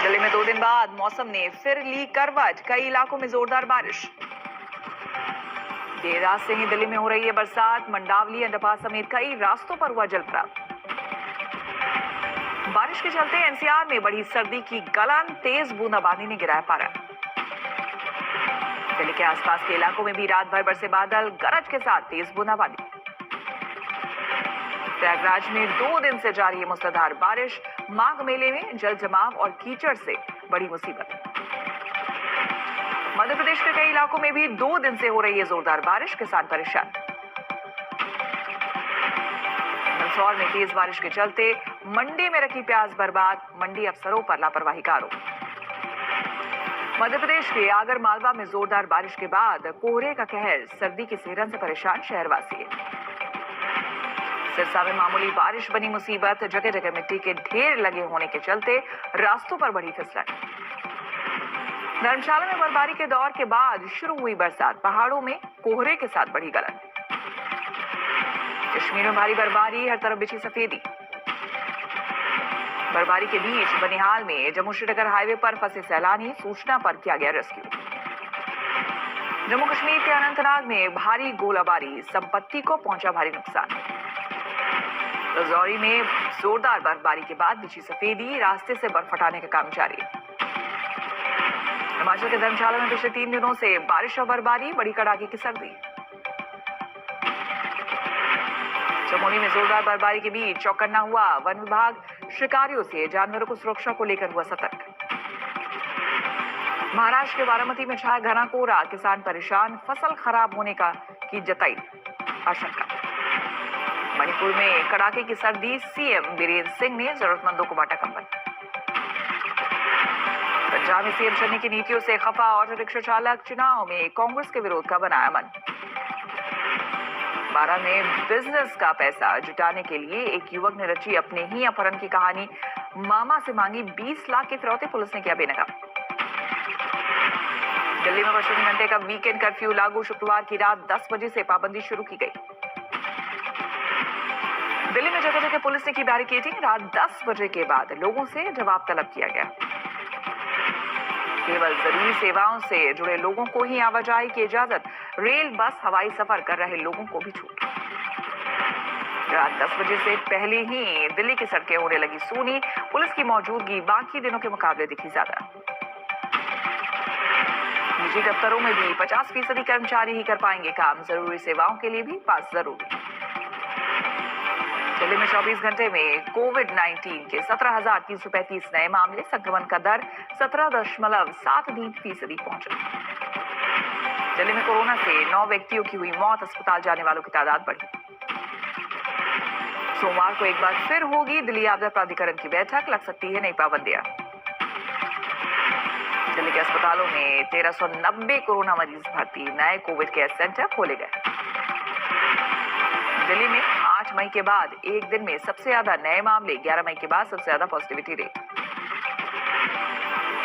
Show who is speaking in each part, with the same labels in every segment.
Speaker 1: दिल्ली में 2 दिन बाद मौसम ने फिर ली करवट, कई इलाकों में जोरदार बारिश। देर रात से ही दिल्ली में हो रही है बरसात, मंडावली अंडरपास समेत कई रास्तों पर हुआ जलभराव। बारिश के चलते एनसीआर में बढ़ी सर्दी की गलन, तेज बूंदाबांदी ने गिराया पारा। दिल्ली के आसपास के इलाकों में भी रात भर बरसे बादल, गरज के साथ तेज बूंदाबांदी। प्रयागराज में 2 दिन से जारी है मूसलाधार बारिश, माघ मेले में जल जमाव और कीचड़ से बड़ी मुसीबत। मध्य प्रदेश के कई इलाकों में भी 2 दिन से हो रही है जोरदार बारिश, किसान परेशान। मंदसौर में तेज बारिश के चलते मंडी में रखी प्याज बर्बाद, मंडी अफसरों पर लापरवाही का आरोप। मध्य प्रदेश के आगर मालवा में जोरदार बारिश के बाद कोहरे का कहर, सर्दी की सिहरन से परेशान शहरवासी। सिरसा में मामूली बारिश बनी मुसीबत, जगह जगह मिट्टी के ढेर लगे होने के चलते रास्तों पर बढ़ी फिसलन। धर्मशाला में बर्फबारी के दौर के बाद शुरू हुई बरसात, पहाड़ों में कोहरे के साथ बढ़ी गलन। कश्मीर में भारी बर्फबारी, हर तरफ बिछी सफेदी। बर्फबारी के बीच बनिहाल में जम्मू श्रीनगर हाईवे पर फंसे सैलानी, सूचना पर किया गया रेस्क्यू। जम्मू कश्मीर के अनंतनाग में भारी गोलाबारी, संपत्ति को पहुंचा भारी नुकसान। रजौरी में जोरदार बर्फबारी के बाद बिछी सफेदी, रास्ते से बर्फ हटाने का काम जारी। हिमाचल के धर्मशाला में पिछले 3 दिनों से बारिश और बर्फबारी, बड़ी कड़ाके की सर्दी। चमोली में जोरदार बर्फबारी के बीच चौकन्ना हुआ वन विभाग, शिकारियों से जानवरों को सुरक्षा को लेकर हुआ सतर्क। महाराष्ट्र के बारामती में छाया घना कोहरा, किसान परेशान, फसल खराब होने की जताई आशंका। मणिपुर में कड़ाके की सर्दी, सीएम बीरेंद्र सिंह ने जरूरतमंदों को बांटा कंबल। पंजाब में सीएम चन्नी की नीतियों से खफा ऑटो रिक्शा चालक, चुनाव में कांग्रेस के विरोध का बनाया मन। 12 में बिजनेस का पैसा जुटाने के लिए एक युवक ने रची अपने ही अपहरण की कहानी, मामा से मांगी 20 लाख की फिरौती, पुलिस ने किया बेनकाब। दिल्ली में 25 घंटे का वीकेंड कर्फ्यू लागू, शुक्रवार की रात 10 बजे से पाबंदी शुरू की गई। दिल्ली में जगह जगह पुलिस ने की बैरिकेडिंग, रात 10 बजे के बाद लोगों से जवाब तलब किया गया। केवल जरूरी सेवाओं से जुड़े लोगों को ही आवाजाही की इजाजत, रेल, बस, हवाई सफर कर रहे लोगों को भी छूट। रात 10 बजे से पहले ही दिल्ली की सड़कें होने लगी सूनी, पुलिस की मौजूदगी बाकी दिनों के मुकाबले दिखी ज्यादा। निजी दफ्तरों में भी 50% कर्मचारी ही कर पाएंगे काम, जरूरी सेवाओं के लिए भी पास जरूरी। दिल्ली में 24 घंटे में कोविड-19 के 17,335 नए मामले, संक्रमण का दर 17.73% पहुंचा। दिल्ली में कोरोना से 9 व्यक्तियों की हुई मौत, अस्पताल जाने वालों की तादाद बढ़ी। सोमवार को एक बार फिर होगी दिल्ली आपदा प्राधिकरण की बैठक, लग सकती है नई पाबंदियां। दिल्ली के अस्पतालों में 1390 कोरोना मरीज भर्ती, नए कोविड केयर सेंटर खोले गए। दिल्ली में 8 मई के बाद एक दिन में सबसे ज्यादा नए मामले, 11 मई के बाद सबसे ज्यादा पॉजिटिविटी रेट।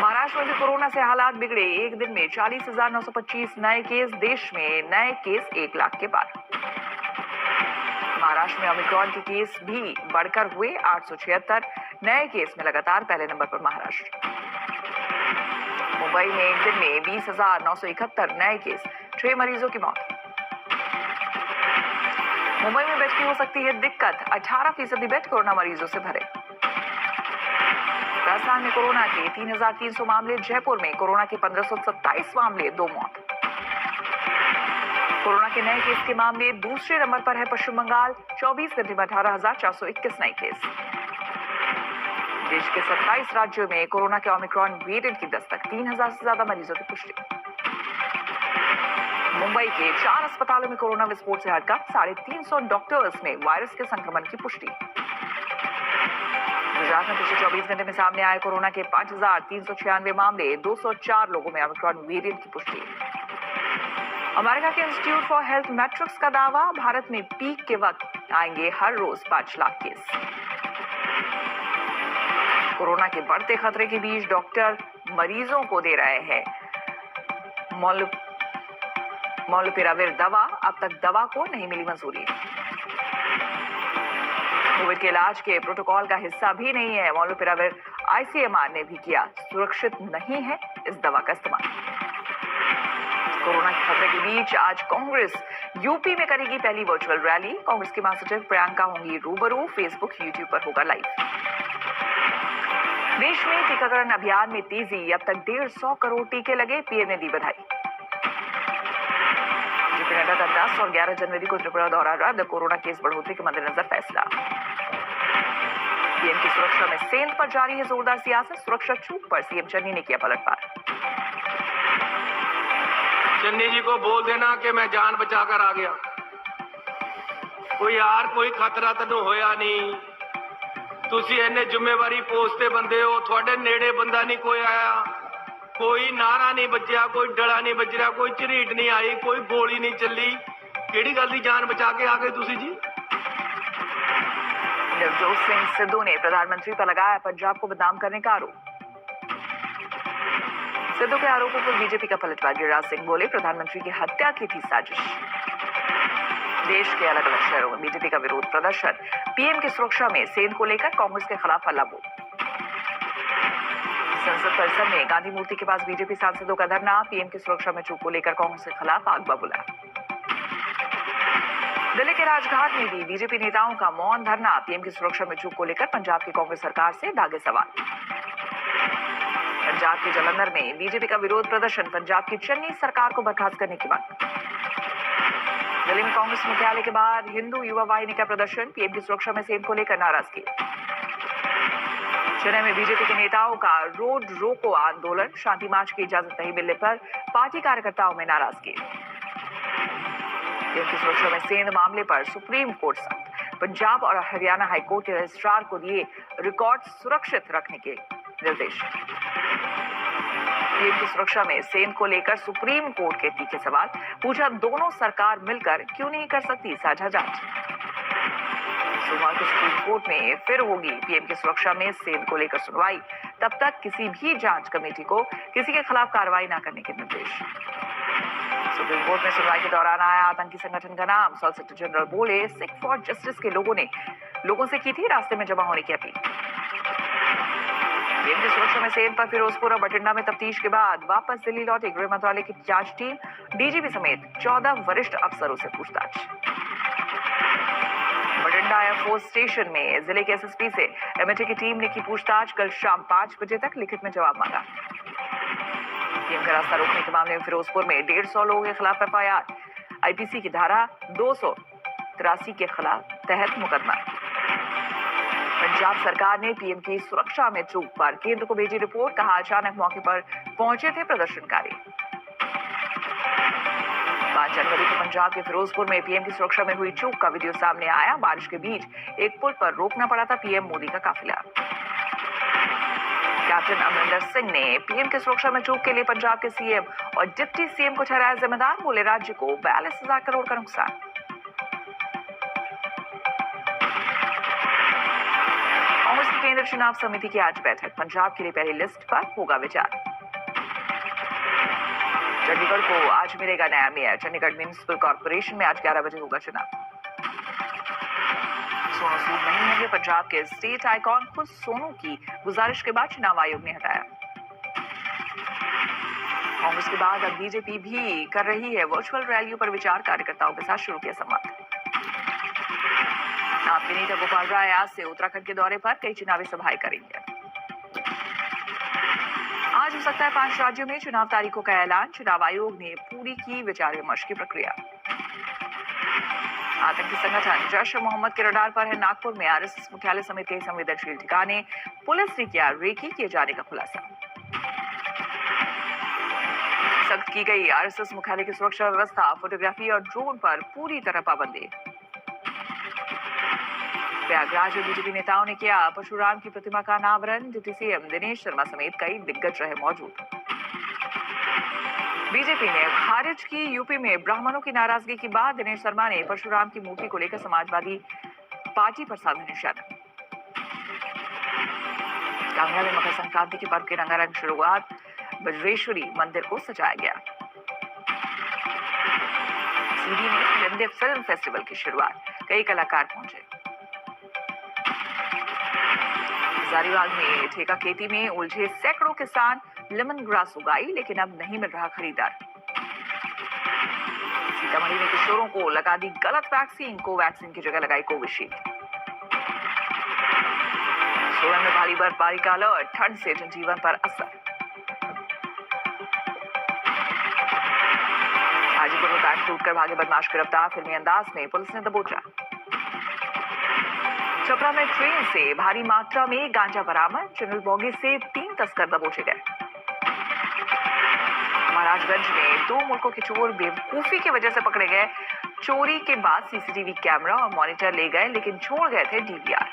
Speaker 1: महाराष्ट्र में भी कोरोना से हालात बिगड़े, एक दिन में 40,925 नए केस, देश में नए केस 1 लाख के पार। महाराष्ट्र में ओमिक्रॉन के केस भी बढ़कर हुए 876, नए केस में लगातार पहले नंबर पर महाराष्ट्र। मुंबई में एक दिन में 20,971 नए केस, 6 मरीजों की मौत। मुंबई में बेड की हो सकती है दिक्कत, 18% बेड कोरोना मरीजों से भरे। राजस्थान में कोरोना के 3,300 मामले, जयपुर में कोरोना के 1527 मामले, 2 मौत। कोरोना के नए केस के मामले दूसरे नंबर पर है पश्चिम बंगाल, 24 घंटे में 18,421 नए केस। देश के 27 राज्यों में कोरोना के ओमिक्रॉन वेरिएंट की दस्तक, 3,000 से ज्यादा मरीजों की पुष्टि। मुंबई के 4 अस्पतालों में कोरोना विस्फोट से हड़कंप, 350 डॉक्टर्स में वायरस के संक्रमण की पुष्टि। गुजरात में पिछले 24 घंटे में सामने आए कोरोना के 5,396 मामले, 204 लोगों में ओमिक्रॉन वेरिएंट की पुष्टि। अमेरिका के इंस्टीट्यूट फॉर हेल्थ मैट्रिक्स का दावा, भारत में पीक के वक्त आएंगे हर रोज 5 लाख केस। कोरोना के बढ़ते खतरे के बीच डॉक्टर मरीजों को दे रहे हैं मोलनुपिराविर दवा, अब तक दवा को नहीं मिली मंजूरी। कोविड के इलाज के प्रोटोकॉल का हिस्सा भी नहीं है मोलनुपिराविर, आईसीएमआर ने भी किया सुरक्षित नहीं है इस दवा का इस्तेमाल। कोरोना के खतरे के बीच आज कांग्रेस यूपी में करेगी पहली वर्चुअल रैली। कांग्रेस की महासचिव प्रियंका होंगी रूबरू। फेसबुक, यूट्यूब पर होगा लाइव। देश में टीकाकरण अभियान में तेजी, अब तक 150 करोड़ टीके लगे। पीएम ने दी बधाई। जेपी नड्डा का 10 और 11 जनवरी को त्रिपुरा दौरा रद्द। कोरोना केस बढ़ोतरी के मद्देनजर फैसला। पीएम की सुरक्षा में सेंध पर जारी है जोरदार सियासत। सुरक्षा चूक पर सीएम चन्नी ने किया पलटवार।
Speaker 2: चन्नी जी को बोल देना कि मैं जान बचाकर आ गया। कोई खतरा तैनूं होया नहीं। तुसी इन्ने जिम्मेवारी पोस्टे बंदे हो, थोड़े नेड़े बंदा नहीं कोई आया, कोई नारा नहीं बजया, कोई डड़ा नहीं बजया, कोई झरीट नहीं आई, कोई गोली नहीं चली। केड़ी गल दी जान बचा के आ गए तुसी जी?
Speaker 1: नवजोत सिंह सिद्धू ने प्रधानमंत्री पर लगाया पंजाब को बदनाम करने का आरोप। सिद्धू के आरोपों पर बीजेपी का पलटवार। गिरिराज सिंह बोले प्रधानमंत्री की हत्या की थी साजिश। देश के अलग अलग शहरों में बीजेपी का विरोध प्रदर्शन। पीएम की सुरक्षा में सेंध को लेकर कांग्रेस के खिलाफ हल्ला बोल। संसद परिसर में गांधी मूर्ति के पास बीजेपी सांसदों का धरना। पीएम की सुरक्षा में चूक को लेकर कांग्रेस के खिलाफ आग बबूला। दिल्ली के राजघाट में भी बीजेपी नेताओं का मौन धरना। पीएम की सुरक्षा में चूक को लेकर पंजाब की कांग्रेस सरकार से दागे सवाल। पंजाब के जालंधर में बीजेपी का विरोध प्रदर्शन। पंजाब की चन्नी सरकार को बर्खास्त करने की मांग। दिल्ली में कांग्रेस मुख्यालय के बाहर हिंदू युवा वाहिनी का प्रदर्शन। पीएम की सुरक्षा में सेंध को लेकर नाराजगी। चेन्नई में बीजेपी के नेताओं का रोड रोको आंदोलन। शांति मार्च की इजाजत नहीं मिलने पर पार्टी कार्यकर्ताओं में नाराजगी। पीएम की सुरक्षा में सेंध मामले पर सुप्रीम कोर्ट सख्त। पंजाब और हरियाणा हाईकोर्ट के रजिस्ट्रार को दिए रिकॉर्ड सुरक्षित रखने के निर्देश। पीएम की सुरक्षा में सेंध को लेकर सुप्रीम कोर्ट के तीखे सवाल। पूछा दोनों सरकार मिलकर क्यों नहीं कर सकती साझा जांच। सोमवार को सुप्रीम कोर्ट में फिर होगी पीएम की सुरक्षा में सेंध को लेकर सुनवाई। तब तक किसी भी जांच कमेटी को किसी के खिलाफ कार्रवाई न करने के निर्देश। सुप्रीम कोर्ट में सुनवाई के दौरान आया आतंकी संगठन का नाम। सॉलिसिटर जनरल बोले सिख फॉर जस्टिस के लोगों से की थी रास्ते में जमा होने की अपील। पीएम की सुरक्षा में सेंध पर फिरोजपुर और बठिंडा में तफ्तीश के बाद वापस दिल्ली लौटी गृह मंत्रालय की जांच टीम। डीजीपी समेत 14 वरिष्ठ अफसरों से पूछताछ। बठिंडा एयरफोर्स स्टेशन में जिले के एसएसपी से एमएटी की टीम ने की पूछताछ। कल शाम 5 बजे तक लिखित में जवाब मांगा। पीएम का रास्ता रोकने के मामले में फिरोजपुर में 150 लोगों के खिलाफ एफआईआर। आईपीसी की धारा 283 के खिलाफ तहत मुकदमा। पंजाब सरकार ने पीएम की सुरक्षा में चूक पर केंद्र को भेजी रिपोर्ट। कहा अचानक मौके पर पहुंचे थे प्रदर्शनकारी। 5 जनवरी को पंजाब के फिरोजपुर में पीएम की सुरक्षा में हुई चूक का वीडियो सामने आया। बारिश के बीच एक पुल पर रोकना पड़ा था पीएम मोदी का काफिला। कैप्टन अमरिंदर सिंह ने पीएम की सुरक्षा में चूक के लिए पंजाब के सीएम और डिप्टी सीएम को ठहराया जिम्मेदार। बोले राज्य को 42,000 करोड़ का नुकसान। कांग्रेस की केंद्रीय चुनाव समिति की आज बैठक। पंजाब के लिए पहली लिस्ट पर होगा विचार। चंडीगढ़ को आज मिलेगा नया मेयर। चंडीगढ़ म्युनिसिपल कॉर्पोरेशन में आज 11 बजे होगा चुनाव। सोनू सूद नहीं होंगे पंजाब के स्टेट आइकॉन। खुद सोनू की गुजारिश के बाद चुनाव आयोग ने हटाया। कांग्रेस के बाद अब बीजेपी भी कर रही है वर्चुअल रैलियों पर विचार। कार्यकर्ताओं के साथ शुरू किया संवाद। आपके नेता गोपाल राय आज से उत्तराखंड के दौरे पर कई चुनावी सभाएं करेंगे। आज हो सकता है 5 राज्यों में चुनाव तारीखों का ऐलान। चुनाव आयोग ने पूरी की विचार विमर्श की प्रक्रिया। आतंकी संगठन जैश ए मोहम्मद के रडार पर है नागपुर में। आरएसएस मुख्यालय समेत कई संवेदनशील ठिकाने पुलिस ने किया रेकी किए जाने का खुलासा। सख्त की गई आरएसएस मुख्यालय की सुरक्षा व्यवस्था। फोटोग्राफी और ड्रोन पर पूरी तरह पाबंदी। प्रयागराज में बीजेपी नेताओं ने किया परशुराम की प्रतिमा का अनावरण। डिप्टी सीएम दिनेश शर्मा समेत कई दिग्गज रहे मौजूद। बीजेपी ने खारिज की यूपी में ब्राह्मणों की नाराजगी के बाद दिनेश शर्मा ने परशुराम की मूर्ति को लेकर समाजवादी पार्टी पर साधा निशाना। कांगड़ा में मकर संक्रांति के पर्व की रंगारंग शुरुआत। बज्रेश्वरी मंदिर को सजाया गया। सीडी में हिंदी फिल्म फेस्टिवल की शुरुआत। कई कलाकार पहुंचे। हजारीबाग में ठेका खेती में उलझे सैकड़ों किसान लेमन ग्रास उगाई, लेकिन अब नहीं मिल रहा खरीदार। सीतामढ़ी में किशोरों को लगा दी गलत वैक्सीन, कोवैक्सीन की जगह लगाई कोविशील्ड। सोलन में भारी बर्फबारी का अलर्ट, ठंड से जनजीवन पर असर। हाजीपुर में बैंक लूटकर भागे बदमाश गिरफ्तार, फिल्मी अंदाज में पुलिस ने दबोचा। छपरा में ट्रेन से भारी मात्रा में गांजा बरामद, जनरल बोगी से 3 तस्कर दबोचे गए। महाराजगंज में 2 मुल्कों के चोर बेवकूफी की वजह से पकड़े गए। चोरी के बाद सीसीटीवी कैमरा और मॉनिटर ले गए, लेकिन छोड़ गए थे डीवीआर।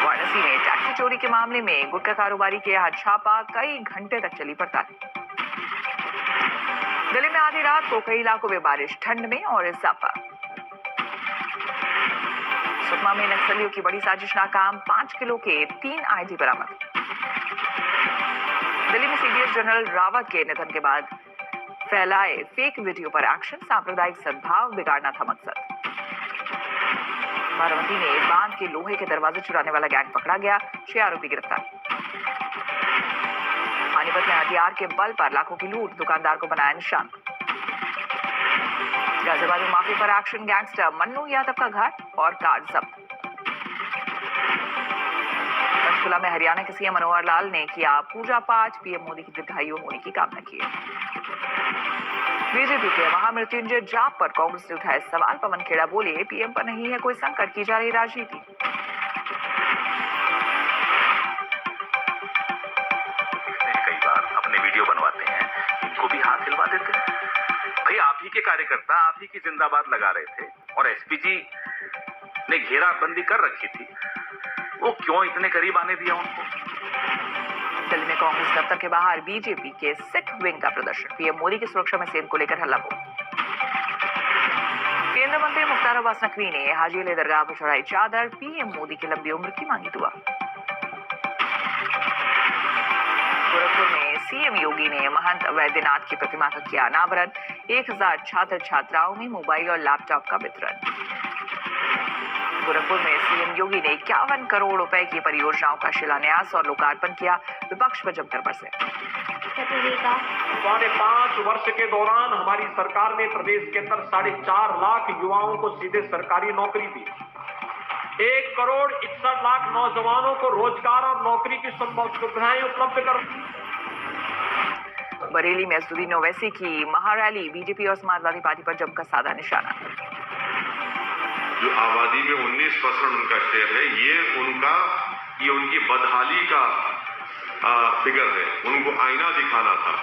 Speaker 1: वाराणसी में टैक्सी चोरी के मामले में गुटखा कारोबारी के यहाँ छापा, कई घंटे तक चली पड़ताल। दिल्ली में आधी रात को कई इलाकों में बारिश, ठंड में और इजाफा। सुकमा में नक्सलियों की बड़ी साजिश नाकाम, 5 किलो के 3 आईडी बरामद। दिल्ली में सीडीएस जनरल रावत के निधन के बाद फैलाए फेक वीडियो पर एक्शन, सांप्रदायिक सद्भाव बिगाड़ना था मकसद। बारामती में बांध के लोहे के दरवाजे चुराने वाला गैंग पकड़ा गया, 6 आरोपी गिरफ्तार। पानीपत में हथियार के बल पर लाखों की लूट, दुकानदार को बनाया निशान। गाजियाबाद में माफी पर एक्शन, गैंगस्टर मन्नू यादव का घर और कार जब्त। पंचकुला में हरियाणा के सीएम मनोहर लाल ने किया पूजा पाठ, पीएम मोदी की दीर्घायु होने की कामना की। बीजेपी के महामृत्युंजय जाप पर कांग्रेस ने उठाए सवाल, पवन खेड़ा बोले पीएम पर नहीं है कोई संकट, की जा रही राजनीति।
Speaker 3: कई बार अपने वीडियो बनवाते हैं, इनको भी हाथ हिलवा देते हैं। भाई आप ही के कार्यकर्ता आप ही की जिंदाबाद लगा रहे थे और एसपीजी ने घेराबंदी कर रखी थी, वो क्यों इतने करीब आने दिया उनको?
Speaker 1: दिल्ली में कांग्रेस दफ्तर के बाहर बीजेपी के सिख विंग का प्रदर्शन, पीएम मोदी की सुरक्षा में सेन को लेकर हल्ला बोल। केंद्रीय मंत्री मुख्तार अब्बास नकवी ने हाजी अली दरगाह पर चढ़ाई चादर, पीएम मोदी की लंबी उम्र की मांगी दुआ। गोरखपुर में सीएम योगी ने महंत वैद्यनाथ की प्रतिमा का किया अनावरण, 1000 छात्र छात्राओं में मोबाइल और लैपटॉप का वितरण। गोरखपुर में सीएम योगी ने 51 करोड़ रुपए की परियोजनाओं का शिलान्यास और लोकार्पण किया, विपक्ष पर जमकर बरसे।
Speaker 4: पौने 5 वर्ष के दौरान हमारी सरकार ने प्रदेश के अंदर 4.5 लाख युवाओं को सीधे सरकारी नौकरी दी। 1 करोड़ 61 लाख नौजवानों को रोजगार और नौकरी की सुविधाएं उपलब्ध कर।
Speaker 1: बरेली में असदुद्दीन ओवैसी की महारैली, बीजेपी और समाजवादी पार्टी पर जमकर साधा निशाना।
Speaker 5: जो आबादी में 19% उनका शेयर है, ये उनकी बदहाली का फिगर है, उनको आईना दिखाना था।